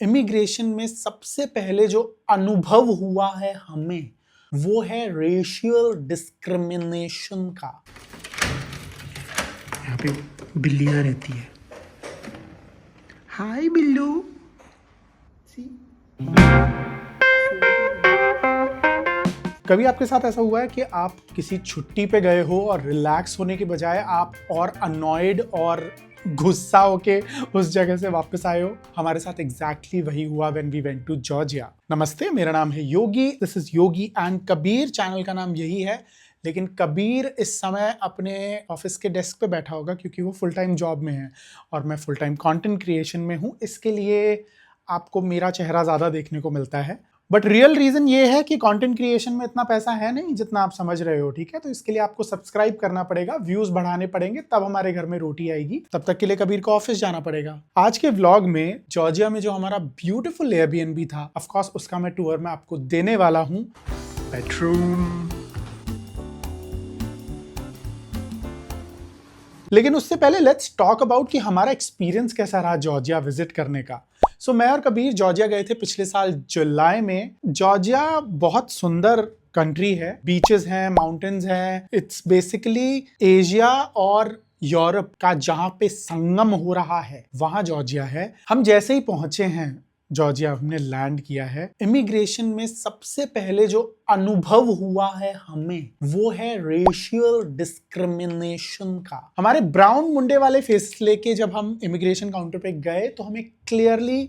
Immigration में सबसे पहले जो अनुभव हुआ है हमें, वो है रेशियल डिस्क्रिमिनेशन का। यहाँ पे बिल्लियां रहती है। हाय बिल्लू। कभी आपके साथ ऐसा हुआ है कि आप किसी छुट्टी पे गए हो और रिलैक्स होने के बजाय आप और अनॉयड और गुस्सा होके उस जगह से वापस आए हो? हमारे साथ एग्जैक्टली वही हुआ when we went to Georgia. नमस्ते, मेरा नाम है Yogi, this is Yogi and Kabir, channel का नाम यही है। लेकिन कबीर इस समय अपने ऑफिस के डेस्क पे बैठा होगा क्योंकि वो फुल टाइम जॉब में है और मैं फुल टाइम कंटेंट क्रिएशन में हूँ। इसके लिए आपको मेरा चेहरा ज़्यादा देखने को मिलता है, बट रियल रीजन ये है कि कंटेंट क्रिएशन में इतना पैसा है नहीं जितना आप समझ रहे हो, ठीक है? तो इसके लिए आपको सब्सक्राइब करना पड़ेगा, व्यूज बढ़ाने पड़ेंगे, तब हमारे घर में रोटी आएगी। तब तक के लिए कबीर को ऑफिस जाना पड़ेगा। आज के व्लॉग में जॉर्जिया में जो हमारा ब्यूटीफुल एयरबीएनबी था, ऑफ कोर्स उसका मैं टूर में आपको देने वाला हूँ। बेडरूम। लेकिन उससे पहले लेट्स टॉक अबाउट कि हमारा एक्सपीरियंस कैसा रहा जॉर्जिया विजिट करने का। सो मैं और कबीर जॉर्जिया गए थे पिछले साल जुलाई में। जॉर्जिया बहुत सुंदर कंट्री है, बीचेस हैं, माउंटेन्स हैं। इट्स बेसिकली एशिया और यूरोप का जहां पे संगम हो रहा है, वहां जॉर्जिया है। हम जैसे ही पहुंचे हैं जॉर्जिया, हमने लैंड किया है, इमिग्रेशन में सबसे पहले जो अनुभव हुआ है हमें, वो है रेशियल डिस्क्रिमिनेशन का। हमारे ब्राउन मुंडे वाले फेस लेके जब हम इमिग्रेशन काउंटर पे गए तो हमें क्लियरली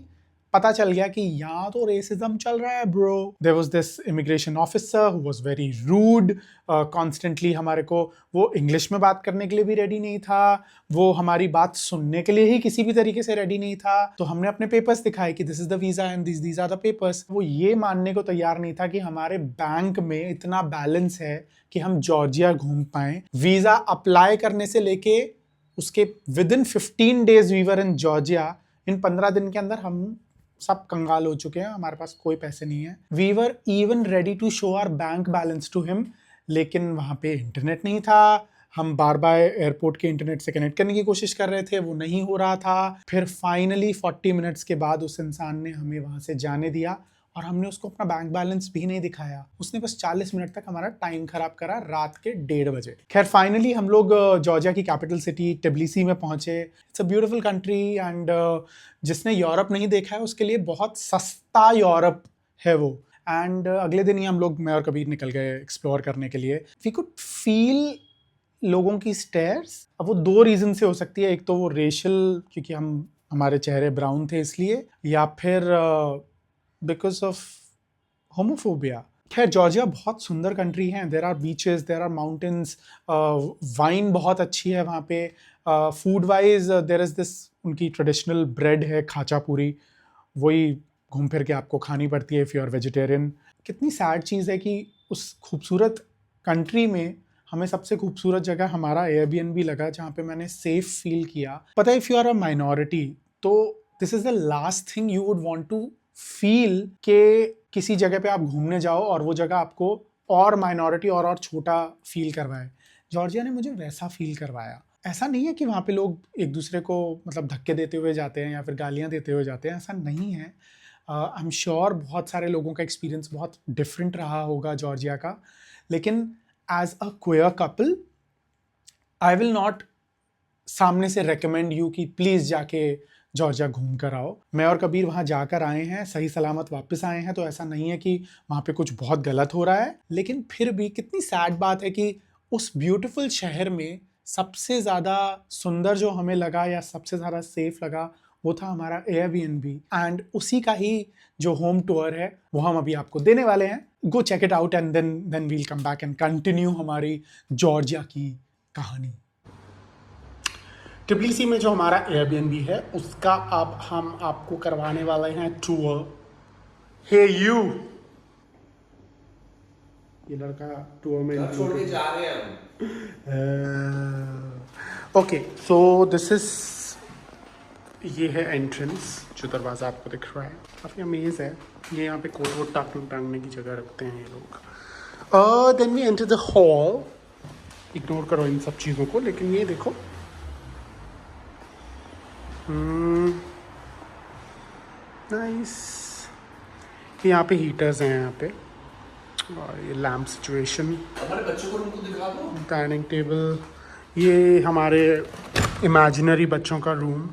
पता चल गया कि यहाँ तो रेसिज्म चल रहा है bro. There was this immigration officer who was very rude, constantly हमारे को, वो इंग्लिश में बात करने के लिए भी रेडी नहीं था, वो हमारी बात सुनने के लिए ही किसी भी तरीके से रेडी नहीं था। तो हमने अपने पेपर्स दिखाए कि this is the visa and these are the papers. वो ये मानने को तैयार नहीं था कि हमारे बैंक में इतना बैलेंस है कि हम जॉर्जिया घूम पाए। वीजा अप्लाई करने से लेके उसके with in 15 days we were in Georgia. इन 15 दिन के अंदर हम सब कंगाल हो चुके हैं, हमारे पास कोई पैसे नहीं है। We were even ready to show our bank balance to him, लेकिन वहाँ पे इंटरनेट नहीं था। हम बार बार एयरपोर्ट के इंटरनेट से कनेक्ट करने की कोशिश कर रहे थे, वो नहीं हो रहा था। फिर फाइनली 40 मिनट्स के बाद उस इंसान ने हमें वहाँ से जाने दिया और हमने उसको अपना बैंक बैलेंस भी नहीं दिखाया। उसने बस 40 मिनट तक हमारा टाइम खराब करा, रात के 1:30 बजे। खैर फाइनली हम लोग जॉर्जिया की कैपिटल सिटी टिबिलिसी में पहुंचे। It's a beautiful country and जिसने यूरोप नहीं देखा है उसके लिए बहुत सस्ता यूरोप है वो। एंड अगले दिन ही हम लोग, मैं और कबीर, निकल गए एक्सप्लोर करने के लिए। वी कुड फील लोगों की स्टेयर्स। अब वो 2 रीजन से हो सकती है, एक तो वो रेशियल, क्योंकि हमारे चेहरे ब्राउन थे इसलिए, या फिर बिकॉज ऑफ होमोफोबिया। खैर जॉर्जिया बहुत सुंदर कंट्री है। There are beaches, there are mountains, wine बहुत अच्छी है वहाँ पे। Food wise there is this, उनकी ट्रेडिशनल ब्रेड है खाचा पूरी, वही घूम फिर के आपको खानी पड़ती है इफ़ यू आर वेजिटेरियन। कितनी सैड चीज़ है कि उस खूबसूरत कंट्री में हमें सबसे खूबसूरत जगह हमारा एयरबीएनबी लगा जहाँ पे मैंने सेफ फील किया। पता है, if you are a minority तो this is the last thing you would want to feel के किसी जगह पे आप घूमने जाओ और वो जगह आपको और माइनॉरिटी और छोटा फील करवाए। जॉर्जिया ने मुझे वैसा फील करवाया। ऐसा नहीं है कि वहाँ पे लोग एक दूसरे को मतलब धक्के देते हुए जाते हैं या फिर गालियाँ देते हुए जाते हैं, ऐसा नहीं है। आई एम श्योर बहुत सारे लोगों का एक्सपीरियंस बहुत डिफरेंट रहा होगा जॉर्जिया का, लेकिन as a queer couple I will not सामने से रेकमेंड यू कि प्लीज़ जाके जॉर्जिया घूम कर आओ। मैं और कबीर वहाँ जाकर आए हैं, सही सलामत वापस आए हैं, तो ऐसा नहीं है कि वहाँ पे कुछ बहुत गलत हो रहा है। लेकिन फिर भी कितनी सैड बात है कि उस ब्यूटीफुल शहर में सबसे ज़्यादा सुंदर जो हमें लगा या सबसे ज़्यादा सेफ लगा वो था हमारा एयरबीएनबी। एंड उसी का ही जो होम टूर है वो हम अभी आपको देने वाले हैं। Go check it out and then we'll come back and continue हमारी जॉर्जिया की कहानी। टिबिलिसी में जो हमारा एयरबीएनबी है उसका अब हम आपको करवाने वाले हैं टूर। हे यू, ये लड़का टूर में छोड़ के जा रहे हैं हम। ओके, सो दिस इज, ये है एंट्रेंस जो दरवाज़ा आपको दिख रहा है, काफ़ी अमेज है। ये यहाँ पे कोट वोट टांगने की जगह रखते हैं ये लोग। Then we enter the hall. Ignore करो इन सब चीज़ों को, लेकिन ये देखो, नाइस। यहाँ पे हीटर्स हैं यहाँ पे, और ये लैम्प सिचुएशन, हमारे बच्चों को रूम को दिखा दो। डाइनिंग टेबल, ये हमारे इमेजिनरी बच्चों का रूम।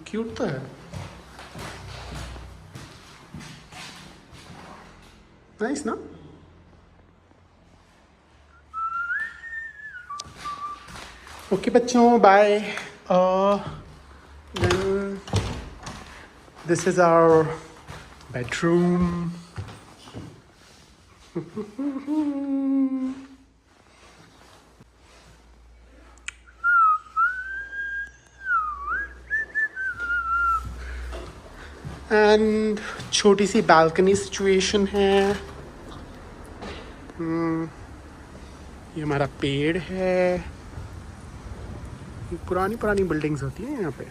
क्यूट तो है। नाइस ना। ओके बच्चों, bye. Then this is our bedroom. And छोटी सी बालकनी सिचुएशन है। ये हमारा पेड़ है। ये पुरानी पुरानी बिल्डिंग्स होती हैं यहाँ पे।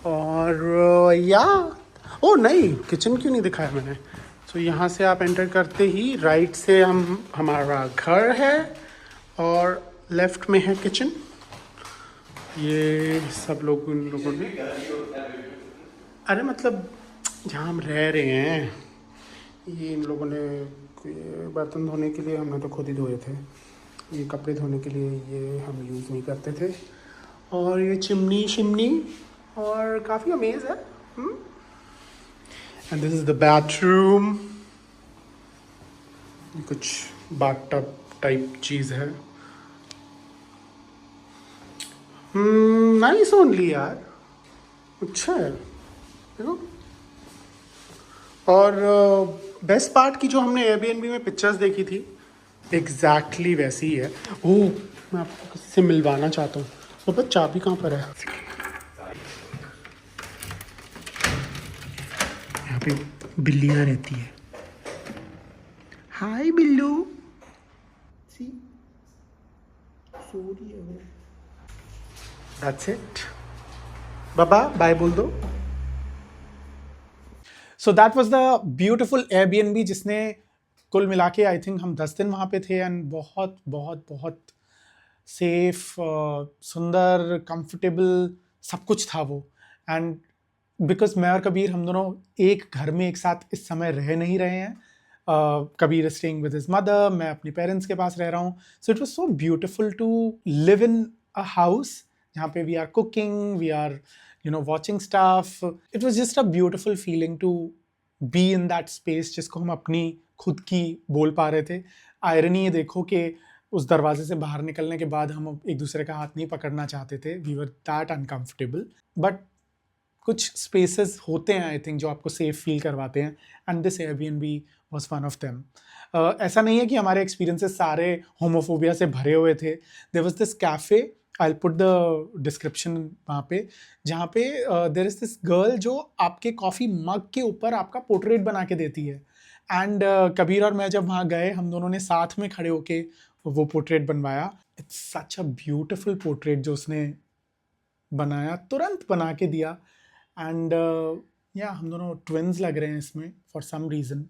और या ओ नहीं, किचन क्यों नहीं दिखाया मैंने। तो यहाँ से आप एंटर करते ही राइट से हमारा घर है, और लेफ्ट में है किचन। ये सब लोग उन लोगों ने, अरे मतलब जहाँ हम रह रहे हैं, ये इन लोगों ने बर्तन धोने के लिए, हमने तो खुद ही धोए थे। ये कपड़े धोने के लिए ये हम यूज़ नहीं करते थे। और ये चिमनी शिमनी, और काफ़ी अमेज है। And this is the bathroom. कुछ बाथटब टाइप चीज़ है। नाइस ओनली यार, अच्छा है देखो। और बेस्ट पार्ट की जो हमने एयरबीएनबी में पिक्चर्स देखी थी, एग्जैक्टली वैसी ही है। ओह, मैं आपको किसी से मिलवाना चाहता हूँ। तो बस चाबी कहाँ पर है? यहाँ पे बिल्लियाँ रहती है। हाय बिल्लू, सी सो रही है वो। दैट्स इट, बाबा बाय बोल दो। So that was the beautiful Airbnb, जिसने कुल मिला के आई थिंक हम 10 दिन वहाँ पे थे। एंड बहुत बहुत बहुत सेफ, सुंदर, कंफर्टेबल सब कुछ था वो। एंड बिकॉज मैं और कबीर, हम दोनों एक घर में एक साथ इस समय रह नहीं रहे हैं। Kabir is staying with his mother, मैं अपने पेरेंट्स के पास रह रहा हूँ। So it was so beautiful to live in a house जहाँ पे we are cooking, we are watching stuff. It was just a beautiful feeling to be in that space जिसको हम अपनी खुद की बोल पा रहे थे। आयरनी ये देखो कि उस दरवाजे से बाहर निकलने के बाद हम एक दूसरे का हाथ नहीं पकड़ना चाहते थे। We were that uncomfortable. But कुछ स्पेसेस होते हैं आई थिंक जो आपको सेफ फील करवाते हैं, and this Airbnb was one of them. ऐसा नहीं है कि हमारे एक्सपीरियंसेस सारे होमोफोबिया से भरे हुए थे। There was this cafe, I'll put the description वहाँ पे, जहाँ पे there is this girl जो आपके कॉफ़ी मग के ऊपर आपका पोर्ट्रेट बना के देती है। एंड कबीर और मैं जब वहाँ गए, हम दोनों ने साथ में खड़े होके वो पोर्ट्रेट बनवाया। It's such a beautiful portrait जो उसने बनाया, तुरंत बना के दिया। एंड या हम दोनों ट्विन्स लग रहे हैं इसमें फॉर सम रीज़न।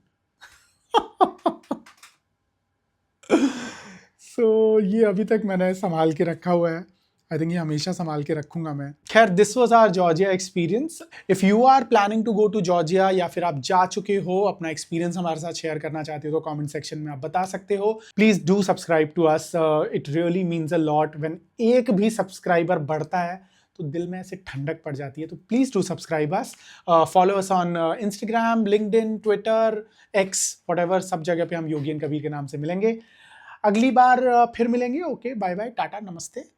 सो ये अभी तक मैंने संभाल के रखा हुआ है। आई थिंक ये हमेशा संभाल के रखूंगा मैं। खैर, this was our Georgia experience. If you are planning to go to Georgia, या फिर आप जा चुके हो, अपना एक्सपीरियंस हमारे साथ शेयर करना चाहते हो, तो कमेंट सेक्शन में आप बता सकते हो। Please do subscribe to us, it really means a lot. When एक भी सब्सक्राइबर बढ़ता है तो दिल में ऐसे ठंडक पड़ जाती है। तो please do subscribe us, follow us on Instagram, LinkedIn, Twitter, x, whatever, सब जगह पे हम योगी एंड कबीर के नाम से मिलेंगे। अगली बार फिर मिलेंगे। ओके, बाय बाय, टाटा, नमस्ते।